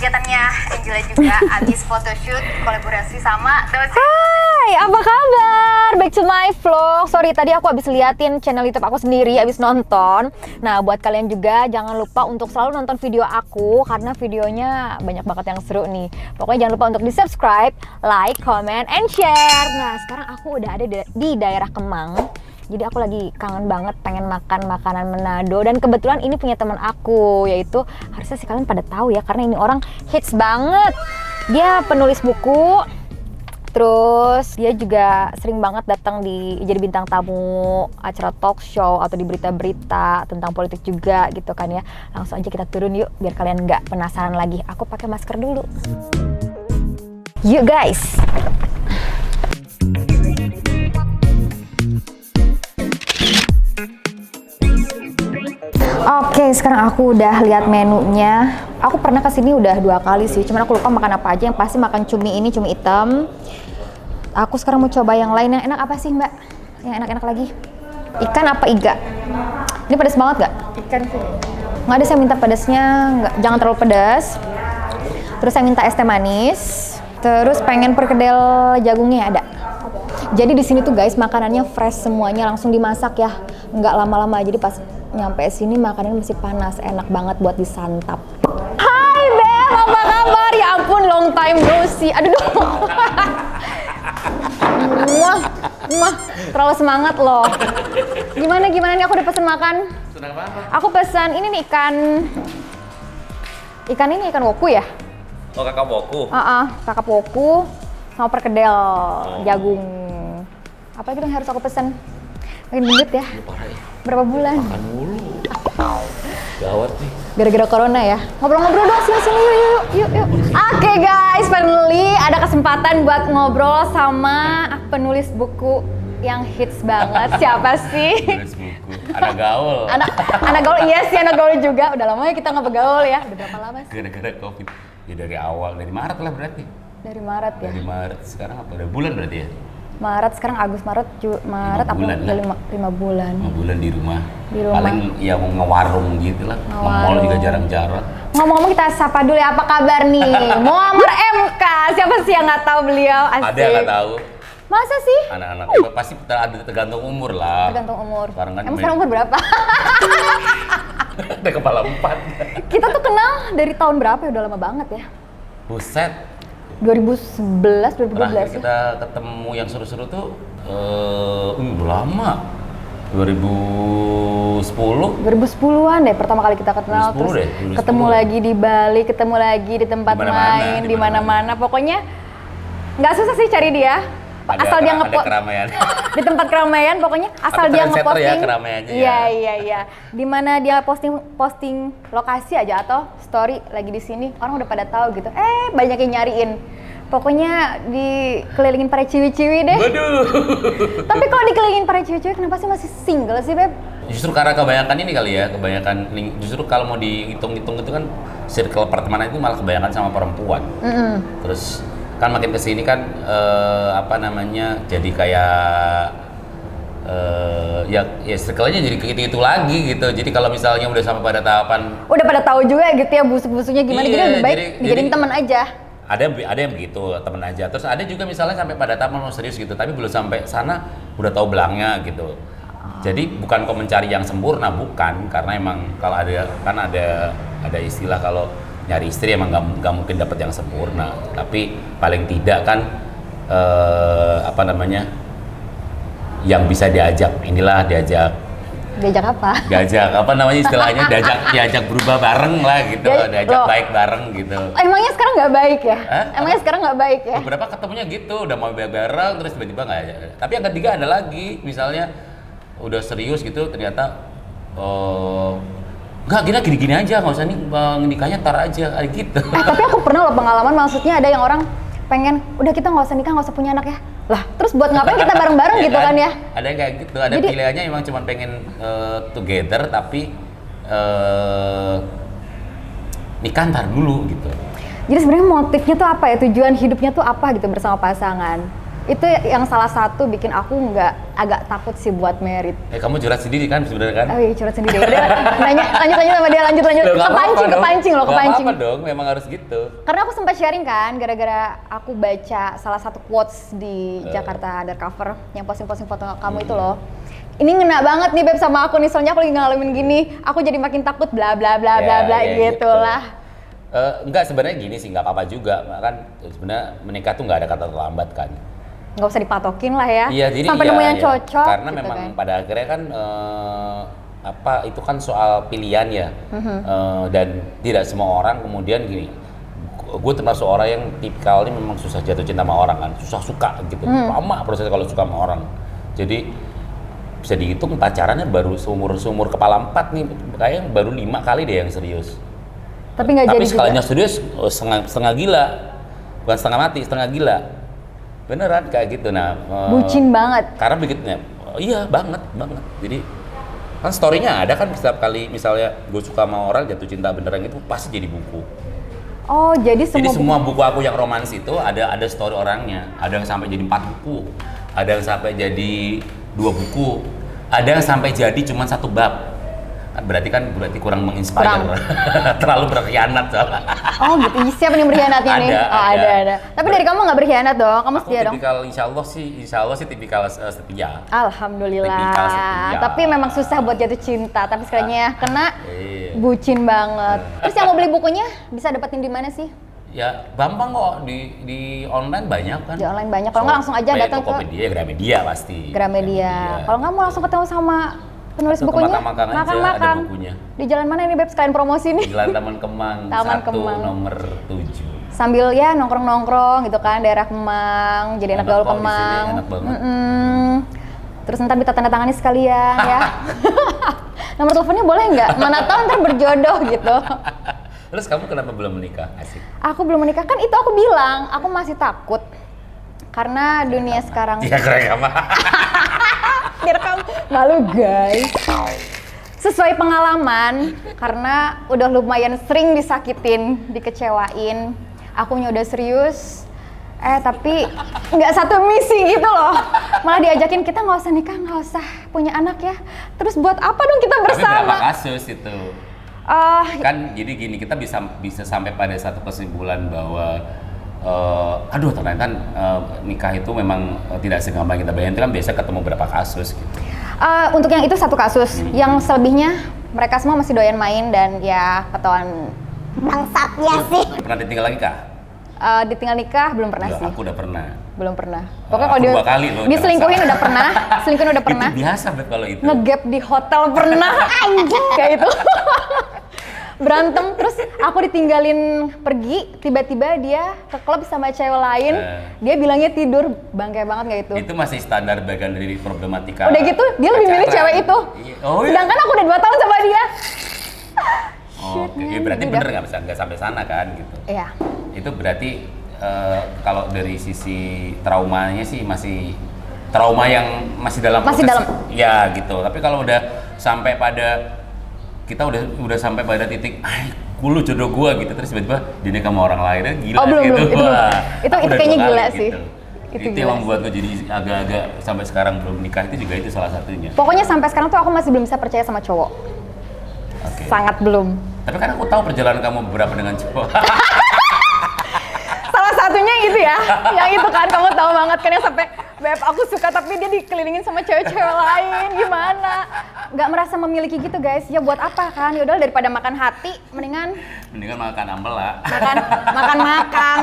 kegiatannya Angela juga abis photoshoot kolaborasi sama dosen. Hai, apa kabar? Back to my vlog. Sorry, tadi aku abis liatin channel YouTube aku sendiri, abis nonton. Nah, buat kalian juga jangan lupa untuk selalu nonton video aku karena videonya banyak banget yang seru nih. Pokoknya jangan lupa untuk di-subscribe, like, comment, and share. Nah, sekarang aku udah ada di daerah Kemang. Jadi aku lagi kangen banget pengen makan makanan Manado, dan kebetulan ini punya teman aku, yaitu harusnya sih kalian pada tahu ya karena ini orang hits banget. Dia penulis buku, terus dia juga sering banget datang jadi bintang tamu acara talk show atau di berita-berita tentang politik juga gitu kan ya. Langsung aja kita turun yuk biar kalian nggak penasaran lagi. Aku pakai masker dulu. Yuk guys. Oke, sekarang aku udah lihat menunya. Aku pernah kesini udah 2 kali sih, cuman aku lupa makan apa aja. Yang pasti makan cumi ini, cumi hitam. Aku sekarang mau coba yang lain. Yang enak apa sih mbak? Yang enak-enak lagi? Ikan apa iga? Ini pedas banget gak? Ikan sih. Nggak ada, saya minta pedasnya jangan terlalu pedas. Terus saya minta es teh manis. Terus pengen perkedel jagungnya ada. Jadi di sini tuh guys makanannya fresh semuanya, langsung dimasak ya, nggak lama-lama. Jadi pas nyampe sini makanannya masih panas, enak banget buat disantap. Hai Bel, apa kabar? Ya ampun, long time no see. Aduh dong. Muah, terlalu semangat loh. Gimana nih, aku udah pesen makan. Sedang apa? Aku pesan ini nih ikan woku ya. Oh, kakak boku. Kakak woku sama perkedel jagung. Apa gitu yang harus aku pesan? Makin gendut ya. Parah ya. Berapa bulan? Makan mulu. Gawat nih. Gara-gara corona ya. Ngobrol-ngobrol dong, sini yuk. Oke guys, finally ada kesempatan buat ngobrol sama penulis buku yang hits banget. Siapa sih? Tulis buku. Anak gaul. Anak gaul, iya sih anak gaul juga. Udah lama ya kita nggak bergaul ya. Udah berapa lama sih? Gara-gara Covid. Ya dari awal, dari Maret lah berarti. Dari Maret ya. Dari Maret, sekarang apa? Udah bulan berarti ya? Maret, sekarang Maret aku bulan udah lah. 5 bulan. 5 bulan di rumah. Di rumah. Paling ya mau ngewarung gitu lah. Nge-mall juga jarang-jarang. Ngomong-ngomong kita sapa dulu ya, apa kabar nih? Muammar MK, siapa sih yang nggak tahu beliau? Asik. Ada yang nggak tahu. Masa sih? Anak-anak pasti ada tergantung umur lah. Tergantung umur. Sekarang Sekarang umur berapa? Ada kepala 4. Kita tuh kenal dari tahun berapa ya? Udah lama banget ya. Buset. 2011, 2012 Terakhir ya? kita ketemu yang seru-seru tuh udah lama. 2010. 2010-an deh pertama kali kita kenal. 2010 terus deh, 2010. ketemu lagi di Bali, ketemu lagi di tempat main, di mana-mana. Pokoknya nggak susah sih cari dia. Asal dia ngepost keramaian. di tempat keramaian, pokoknya asal dia ngeposting. Ya, keramaiannya Iya. Di mana dia posting lokasi aja atau story lagi di sini, orang udah pada tahu gitu. Banyak yang nyariin. Pokoknya dikelilingin para ciwi-ciwi deh. Waduh. Tapi kalau dikelilingin para ciwi-ciwi, kenapa sih masih single sih, Beb? Justru karena kebanyakan ini kali ya, justru kalau mau dihitung-hitung itu kan circle pertemanan itu malah kebanyakan sama perempuan. Terus kan makin kesini kan jadi kayak ya circle-nya jadi gitu-gitu lagi gitu. Jadi kalau misalnya udah sampai pada tahapan udah pada tahu juga gitu ya busuk-busuknya gimana, iya, jadi lebih baik dijadiin teman aja. Ada yang begitu, temen aja. Terus ada juga misalnya sampai pada tahap mau serius gitu, tapi belum sampai sana udah tahu belangnya gitu. Jadi bukan kau mencari yang sempurna, bukan, karena emang kalau ada istilah kalau nyari istri emang nggak mungkin dapat yang sempurna. Tapi paling tidak kan yang bisa diajak apa? Diajak apa namanya istilahnya, diajak berubah bareng lah gitu, diajak baik bareng gitu. Emangnya sekarang nggak baik ya? Emangnya sekarang nggak baik ya? Beberapa ketemunya gitu, udah mau baik bareng terus tiba-tiba nggak aja. Tapi yang ketiga ada lagi, misalnya udah serius gitu ternyata nggak, gini-gini aja, nggak usah nikahnya ntar aja gitu. Tapi aku pernah loh pengalaman, maksudnya ada yang orang pengen udah kita nggak usah nikah, nggak usah punya anak ya. Lah, terus buat ngapain kita bareng-bareng gitu kan ya? Ada yang kayak gitu, ada pilihannya emang cuma pengen together tapi nikah ntar dulu gitu. Jadi sebenarnya motifnya tuh apa ya? Tujuan hidupnya tuh apa gitu bersama pasangan? Itu yang salah satu bikin aku agak takut sih buat merit. Kamu curhat sendiri kan sebenarnya kan? Oh iya, curhat sendiri. Udah, lanjut sama dia, lanjut. Loh, nggak apa-apa Kepancing. Nggak apa-apa dong, memang harus gitu. Karena aku sempat sharing kan, gara-gara aku baca salah satu quotes di Jakarta Undercover yang posting-posting foto kamu itu loh. Ini ngena banget nih Beb sama aku nih, soalnya aku lagi ngalamin gini, aku jadi makin takut bla bla bla bla bla gitu lah. Enggak, sebenarnya gini sih, nggak apa-apa juga. Kan sebenarnya menikah tuh nggak ada kata terlambat kan. Nggak usah dipatokin lah ya, Iya, jadi sampai nemu yang cocok. Karena gitu memang kan. pada akhirnya kan itu kan soal pilihan ya. Dan tidak semua orang kemudian gini. Gue termasuk orang yang tipikalnya memang susah jatuh cinta sama orang kan, susah suka gitu. Lama proses kalau suka sama orang. Jadi bisa dihitung pacarannya baru seumur kepala 4 nih, kayaknya baru 5 kali deh yang serius. Tapi nggak jadi juga. Tapi sekalinya serius setengah gila, bukan setengah mati, setengah gila. Beneran kayak gitu. Nah, bucin banget. karena begitunya, iya banget. Jadi kan story-nya ada kan, setiap kali misalnya gue suka sama orang, jatuh cinta beneran itu pasti jadi buku. Oh, jadi Semua buku aku yang romans itu ada story orangnya. Ada yang sampai jadi 4 buku, ada yang sampai jadi 2 buku, ada yang sampai jadi cuma 1 bab. Berarti kurang menginspire. Terlalu berkhianat soalnya. Oh gitu, siapa yang berkhianatnya nih? Ada. Tapi dari kamu nggak berkhianat dong, kamu setia dong? Tipikal, insya Allah sih tipikal setia. Alhamdulillah. Tipikal setia. Tapi memang susah buat jatuh cinta, tapi sekalinya kena Iya. bucin banget. Terus yang mau beli bukunya bisa dapetin di mana sih? Ya gampang kok, di online banyak kan. Di online banyak, kalau nggak langsung aja datang ke Tokopedia, Gramedia pasti. Gramedia. Kalau nggak mau langsung ketemu sama penulis Atau ke bukunya, Makan-Makan aja, ada makan. bukunya. Di jalan mana ini Beb, sekalian promosi nih? Jalan Taman Kemang, Taman 1 Kemang. nomor 7. Sambil ya nongkrong gitu kan, daerah Kemang, jadi anak gaul kok di sini, Kemang. enak banget. Terus ntar minta tanda tangani sekalian ya. Nomor teleponnya boleh nggak? Mana tahu ntar berjodoh gitu. Terus kamu kenapa belum menikah? Asik. Aku belum menikah, kan itu aku bilang, aku masih takut. Karena dunia sekarang... Iya, keren apa? Direkam, malu guys. Sesuai pengalaman, karena udah lumayan sering disakitin, dikecewain. Akunya udah serius, tapi nggak satu misi gitu loh. Malah diajakin, kita nggak usah nikah, nggak usah punya anak ya. Terus buat apa dong kita Tapi berapa bersama? kasus itu? Kan jadi gini, kita bisa sampai pada satu kesimpulan bahwa ternyata nikah itu memang tidak segampang kita bayangin. Itu kan biasa ketemu berapa kasus gitu. Untuk yang itu satu kasus, yang selebihnya mereka semua masih doyan main dan ya ketahuan bangsatnya sih. Pernah ditinggal lagi kah? Ditinggal nikah belum pernah Loh, sih. aku udah pernah. Belum pernah. Pokoknya kalau Aku dia 2 kali loh, diselingkuhin ngerasa. udah pernah, selingkuhin udah pernah. Itu biasa Bet kalau itu. Ngegap di hotel pernah, anjing kayak itu. Berantem terus aku ditinggalin pergi, tiba-tiba dia ke klub sama cewek lain. Dia bilangnya tidur, bangke banget nggak itu? Itu masih standar bagian dari problematika. Udah gitu dia lebih milih pacaran. cewek itu. Iya. Oh, iya. Sedangkan aku udah 2 tahun sama dia. Oke, berarti bener nggak sampai sana kan gitu. Iya. Itu berarti kalau dari sisi traumanya sih masih trauma yang masih dalam Masih proses. dalam. Ya gitu. Tapi kalau udah sampai pada kita udah sampai pada titik, lu jodoh gua gitu, terus tiba-tiba dia nikah sama orang lain, gila Oh, belum, gitu. belum, itu Wah, itu aku udah kayaknya 2 kali gila gitu. sih. Itu Itu gila yang sih. membuat gue jadi agak-agak sampai sekarang belum nikah, itu juga itu salah satunya. Pokoknya sampai sekarang tuh aku masih belum bisa percaya sama cowok. Oke. Sangat belum. Tapi kan aku tahu perjalanan kamu beberapa dengan cowok. Salah satunya itu ya, yang itu kan kamu tahu banget kan yang sampai Beb aku suka tapi dia dikelilingin sama cewek-cewek lain, gimana? Nggak merasa memiliki gitu guys, ya buat apa kan? Yaudah daripada makan hati, mendingan makan ambela. makan.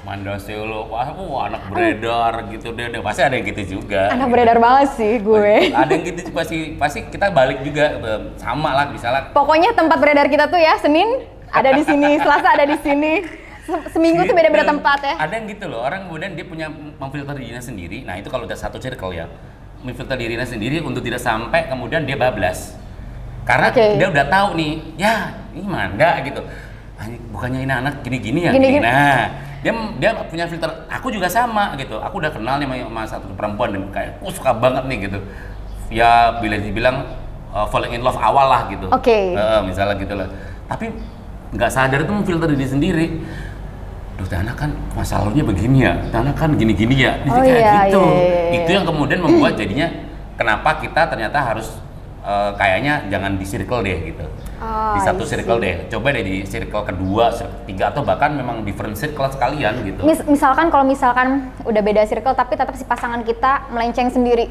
Mandasi lu, wah anak beredar gitu deh, pasti ada yang gitu juga. Anak beredar banget sih gue. Ada yang gitu pasti kita balik juga sama lah misalnya. Pokoknya tempat beredar kita tuh ya, Senin ada di sini, Selasa ada di sini. Seminggu tuh beda-beda tempat ya. Ada yang gitu loh, orang kemudian dia punya memfilter dirinya sendiri. Nah itu kalau udah satu circle ya, memfilter dirinya sendiri untuk tidak sampai kemudian dia bablas. Karena dia udah tahu nih, ya ini manda gitu. Bukannya ini anak gini-gini ya. Gini-gini. Nah dia punya filter. Aku juga sama gitu. Aku udah kenal nih sama satu perempuan dan kayak aku suka banget nih gitu. Ya bila dibilang falling in love awal lah gitu. Oke. Misalnya gitu lah. Tapi nggak sadar itu memfilter diri sendiri. duh anak kan masa lalunya begini ya, anak kan gini-gini ya, Oh, kayak iya, gitu. iya. Itu yang kemudian membuat jadinya kenapa kita ternyata harus kayaknya jangan di circle deh gitu. Oh, Di satu I see. circle deh, coba deh di circle kedua, circle ketiga, atau bahkan memang different circle sekalian gitu. Misalkan kalau misalkan udah beda circle tapi tetap si pasangan kita melenceng sendiri.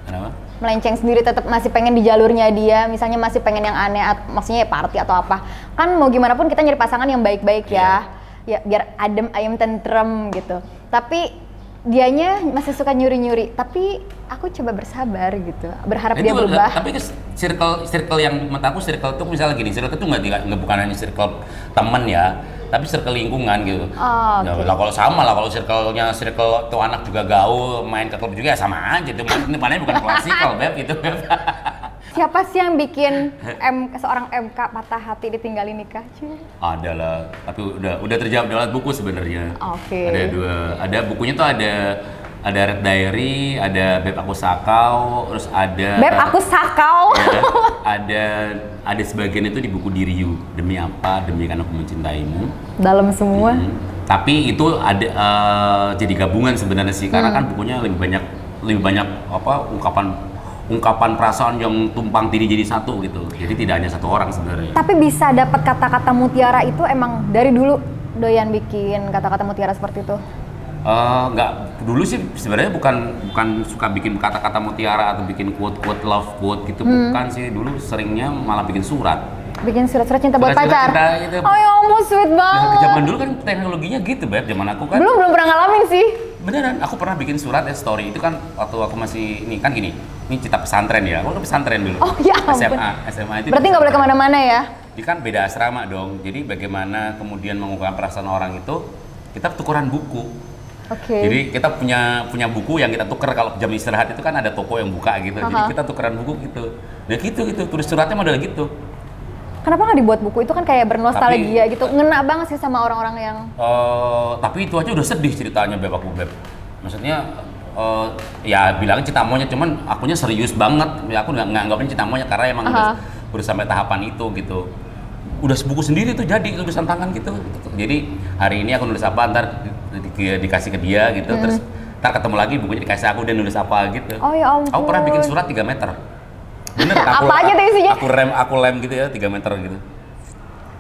Kenapa? Melenceng sendiri tetap masih pengen di jalurnya dia, misalnya masih pengen yang aneh, maksudnya ya party atau apa. Kan mau gimana pun kita nyari pasangan yang baik-baik ya. Ya biar adem ayem tentrem gitu. Tapi dianya masih suka nyuri-nyuri, tapi aku coba bersabar gitu. Berharap dia berubah. Tapi circle yang menurut aku circle itu misalnya gini, circle itu nggak bukan hanya circle teman ya, tapi circle lingkungan gitu. Oh, Ya, oke. lah kalau sama lah, kalau circle tuh anak juga gaul, main ke klub juga ya sama aja tuh. Ini mana bukan klasikal beb gitu beb. Siapa sih yang bikin seorang MK patah hati ditinggalin nikah? Cuy. Ada lah, tapi udah terjawab dalam buku sebenarnya. Oke. Ada bukunya tuh ada Red Diary, ada Beb Aku Sakau, terus ada Beb aku sakau. ya, ada sebagian itu di buku Diriu, demi apa, demi kan aku mencintaimu. Dalam semua. Tapi itu ada jadi gabungan sebenarnya sih, karena kan bukunya lebih banyak apa ungkapan perasaan yang tumpang tindih jadi satu gitu. Jadi tidak hanya satu orang sebenarnya. Tapi bisa dapat kata-kata mutiara itu emang dari dulu doyan bikin kata-kata mutiara seperti itu. Nggak, dulu sih sebenarnya bukan suka bikin kata-kata mutiara atau bikin quote love quote gitu, bukan sih. Dulu seringnya malah bikin surat. Bikin surat-surat cinta buat Surat-surat pacar. cinta gitu. Oh ya ampun, sweet Nah, banget. zaman dulu kan teknologinya gitu, Beb. Zaman aku kan Belum pernah ngalamin sih. beneran, aku pernah bikin surat ya, story. Itu kan waktu aku masih, ini kan gini, ini cerita pesantren ya. Aku kan pesantren dulu. Oh ya ampun. SMA itu. Berarti nggak boleh kemana-mana ya? Ini kan beda asrama dong. Jadi bagaimana kemudian mengungkapkan perasaan orang itu, kita tukeran buku. Oke. Jadi kita punya buku yang kita tuker kalau jam istirahat itu kan ada toko yang buka gitu. Jadi Aha. kita tukeran buku gitu. Ya gitu tulis suratnya model gitu. Kenapa nggak dibuat buku? Itu kan kayak bernostalgia gitu. Ngena banget sih sama orang-orang yang Tapi itu aja udah sedih ceritanya Beb aku Beb. Maksudnya ya bilangnya cinta monyet, cuman akunya serius banget. Ya aku nggak anggapnya cinta monyet karena emang udah sampai tahapan itu gitu. Udah buku sendiri tuh jadi tulisan tangan gitu. Jadi hari ini aku nulis apa, ntar dikasih ke dia gitu, terus ntar ketemu lagi bukunya dikasih aku, dia nulis apa gitu. Oh ya ampun. Aku pernah bikin surat 3 meter. Bener, Apa aja tuh isinya? Aku lem gitu ya 3 meter gitu.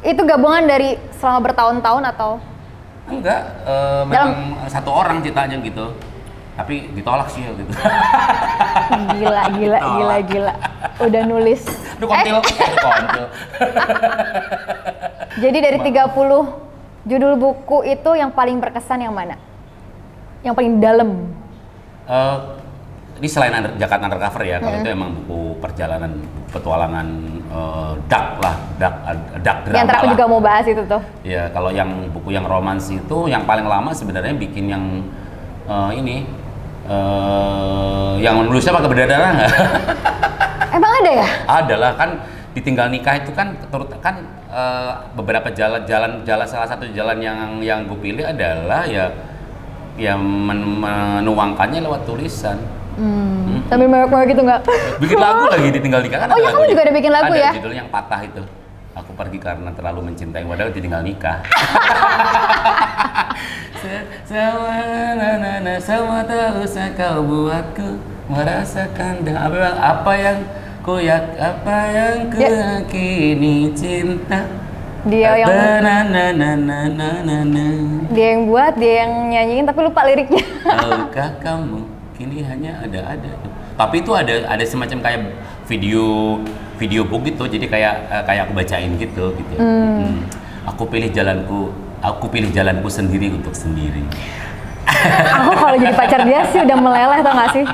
Itu gabungan dari selama bertahun-tahun atau? Enggak, memang satu orang ceritanya gitu. Tapi ditolak sih gitu. Gila. Udah nulis. Aduh kontil, kontil. Jadi dari 30 judul buku itu yang paling berkesan yang mana? Yang paling dalam? Ini selain Jakarta Undercover ya, kalau itu emang buku perjalanan, petualangan dark drama Yang terakhir lah. juga mau bahas itu tuh. Ya, kalau yang buku yang romans itu yang paling lama sebenarnya bikin yang ini yang nulisnya pakai berdarah nggak? Emang ada ya? Adalah kan ditinggal nikah itu kan beberapa jalan salah satu jalan yang gue pilih adalah ya menuangkannya lewat tulisan. Sambil mewek-mewek gitu nggak? Bikin lagu lagi ditinggal nikah kan. Oh iya, kamu lagunya. juga ada bikin lagu ya? Ada judulnya yang patah itu. Aku pergi karena terlalu mencintai, padahal ditinggal nikah. Sama tak usah kau buatku merasakan apa yang ku yakini cinta. Dia yang Na. dia yang buat, dia yang nyanyiin tapi lupa liriknya. Tahukah kamu kini hanya ada. Tapi itu ada semacam kayak video book gitu, jadi kayak aku bacain gitu. Aku pilih jalanku sendiri untuk sendiri. Aku kalau jadi pacar dia sih udah meleleh, tau gak sih?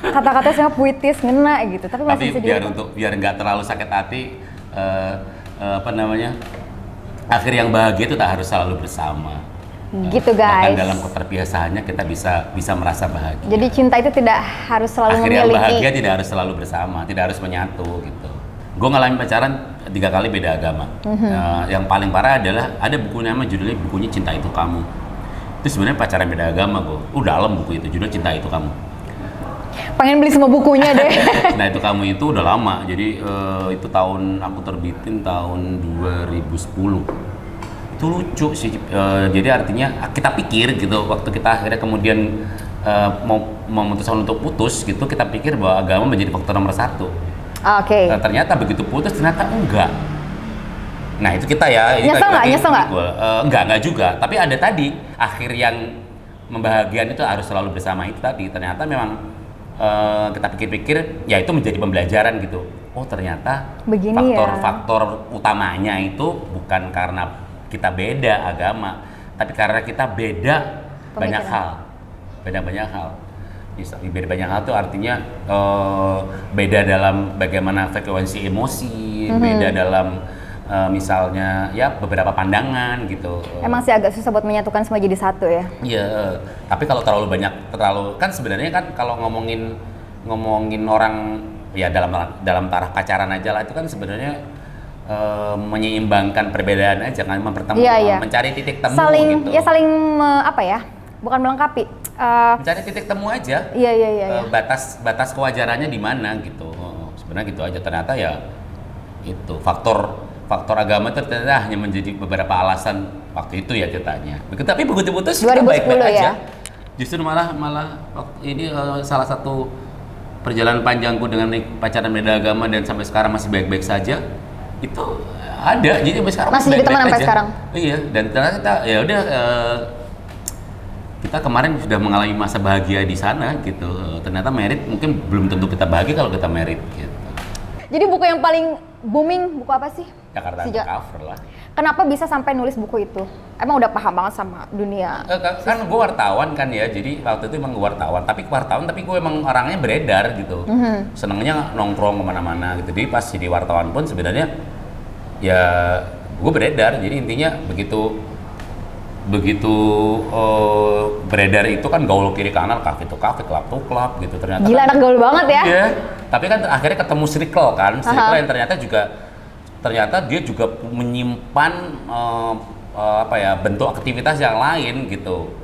Kata-katanya semua puitis, ngena gitu, tapi masih Tapi bisa biar nggak terlalu sakit hati, akhir yang bahagia itu tak harus selalu bersama. Gitu Bahkan guys. dalam keterbiasaannya kita bisa merasa bahagia. Jadi cinta itu tidak harus selalu Akhir yang memiliki. bahagia tidak harus selalu bersama, tidak harus menyatu gitu. Gue ngalamin pacaran 3 kali beda agama. Yang paling parah adalah ada buku nama judulnya bukunya Cinta Itu Kamu. Itu sebenarnya pacaran beda agama gue. Dalam buku itu judulnya Cinta Itu Kamu. Pengen beli semua bukunya deh. Cinta Itu Kamu itu udah lama. Jadi itu aku terbitin tahun 2010. Itu itu lucu sih. Jadi artinya kita pikir gitu waktu kita akhirnya kemudian mau memutuskan untuk putus gitu, kita pikir bahwa agama menjadi faktor nomor satu. Oke. Nah, ternyata begitu putus ternyata enggak. Nah itu kita ya. Nyesel nggak? Nyesel nggak? Enggak juga. Tapi ada tadi akhir yang membahagiakan itu harus selalu bersama itu tadi. Ternyata memang kita pikir-pikir ya itu menjadi pembelajaran gitu. Oh ternyata begini faktor utamanya itu bukan karena kita beda agama, tapi karena kita beda banyak hal. Beda banyak hal. Beda banyak hal itu artinya beda dalam bagaimana frekuensi emosi, beda dalam misalnya ya beberapa pandangan gitu. Emang sih agak susah buat menyatukan semua jadi satu ya. Iya, tapi kalau terlalu kan sebenarnya kan kalau ngomongin orang ya dalam taraf pacaran aja lah itu kan sebenarnya menyeimbangkan perbedaan aja kan, mencari titik temu gitu. Saling apa ya? Bukan melengkapi. Mencari titik temu aja. Iya. Batas kewajarannya di mana gitu. Sebenarnya gitu aja. Ternyata ya itu faktor agama itu ternyata hanya menjadi beberapa alasan waktu itu ya ceritanya. Tapi begitu putus kita baik-baik aja. Ya? Justru malah ini salah satu perjalanan panjangku dengan pacaran beda agama dan sampai sekarang masih baik-baik saja. Itu ada. Jadi sampai sekarang masih jadi teman sampai sekarang. Iya, dan ternyata kita ya udah kita kemarin sudah mengalami masa bahagia di sana gitu. Ternyata merit mungkin belum tentu kita bahagia kalau kita merit gitu. Jadi buku yang paling booming buku apa sih? Jakarta Undercover lah. Kenapa bisa sampai nulis buku itu? Emang udah paham banget sama dunia? Kan gue wartawan kan ya, jadi waktu itu emang wartawan. Tapi gue emang orangnya beredar gitu. Senengnya nongkrong kemana-mana gitu. Jadi pas jadi wartawan pun sebenarnya ya gue beredar. Jadi intinya begitu beredar itu kan gaul kiri kanan, kafe to kafe, klub to klub gitu ternyata. Gila, anak gaul banget ya. Iya. Tapi kan akhirnya ketemu circle yang ternyata dia juga menyimpan bentuk aktivitas yang lain gitu.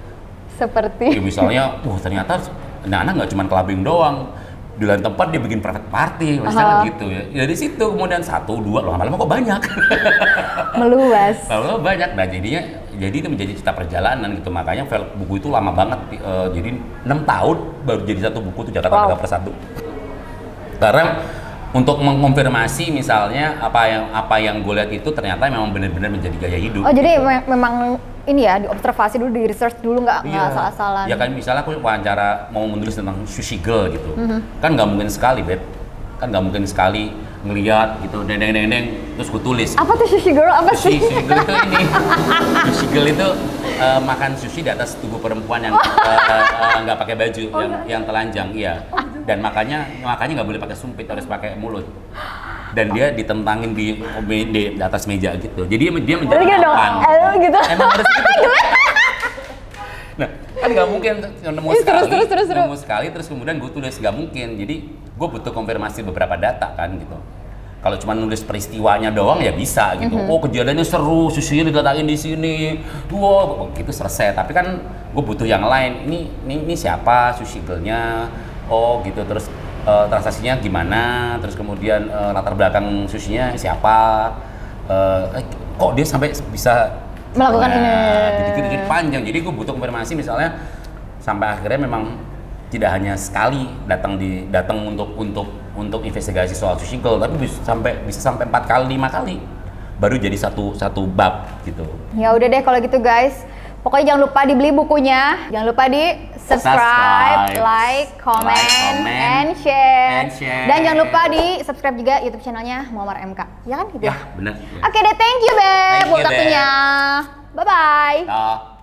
Seperti ya, misalnya, ternyata anak nggak cuma clubbing doang. Di lain tempat dia bikin private party, misalnya gitu ya. Dari situ kemudian 1, 2, lama-lama kok banyak. Meluas. Lama-lama banyak. Nah jadi itu menjadi cerita perjalanan gitu. Makanya buku itu lama banget. Jadi 6 tahun baru jadi satu buku itu Jakarta Undercover 1. Karena untuk mengkonfirmasi misalnya apa yang gue lihat itu ternyata memang benar-benar menjadi gaya hidup. Oh jadi memang ini ya diobservasi dulu, di research dulu, nggak asal-asalan. Ya kan misalnya aku wawancara mau menulis tentang sushi girl gitu, kan nggak mungkin sekali beb, kan nggak mungkin sekali ngeliat gitu deng terus gue tulis. Apa tuh sushi girl? Apa sih? Sushi girl itu ini. Sushi girl itu makan sushi di atas tubuh perempuan yang nggak pakai baju, yang telanjang, iya. Dan makanya nggak boleh pakai sumpit, harus pakai mulut. Dan dia ditentangin di atas meja gitu. Jadi dia menjadi tampan. Gitu. Emang harus gitu. Nah, kan nggak mungkin nemu sekali terus kemudian gue tulis, nggak mungkin. Jadi gue butuh konfirmasi beberapa data kan gitu. Kalau cuma nulis peristiwanya doang ya bisa gitu. Oh kejadiannya seru, susinya diletakkan di sini, wow, gitu selesai. Tapi kan gue butuh yang lain. Ini siapa sushi girl-nya? Oh gitu, terus transaksinya gimana? Terus kemudian latar belakang susinya siapa? Kok dia sampai bisa melakukan ini? Gitu-gitu jadi panjang. Jadi gue butuh konfirmasi misalnya sampai akhirnya memang tidak hanya sekali datang untuk investigasi soal sushi girl, tapi bisa sampai 4 kali 5 kali baru jadi satu bab gitu. Ya udah deh kalau gitu guys. Pokoknya jangan lupa dibeli bukunya, jangan lupa di subscribe, like, comment, and share. Dan jangan lupa di subscribe juga YouTube channelnya Muammar MK. Ya kan gitu? Ya, benar. Oke deh, thank you Beb buat waktunya. Bye bye.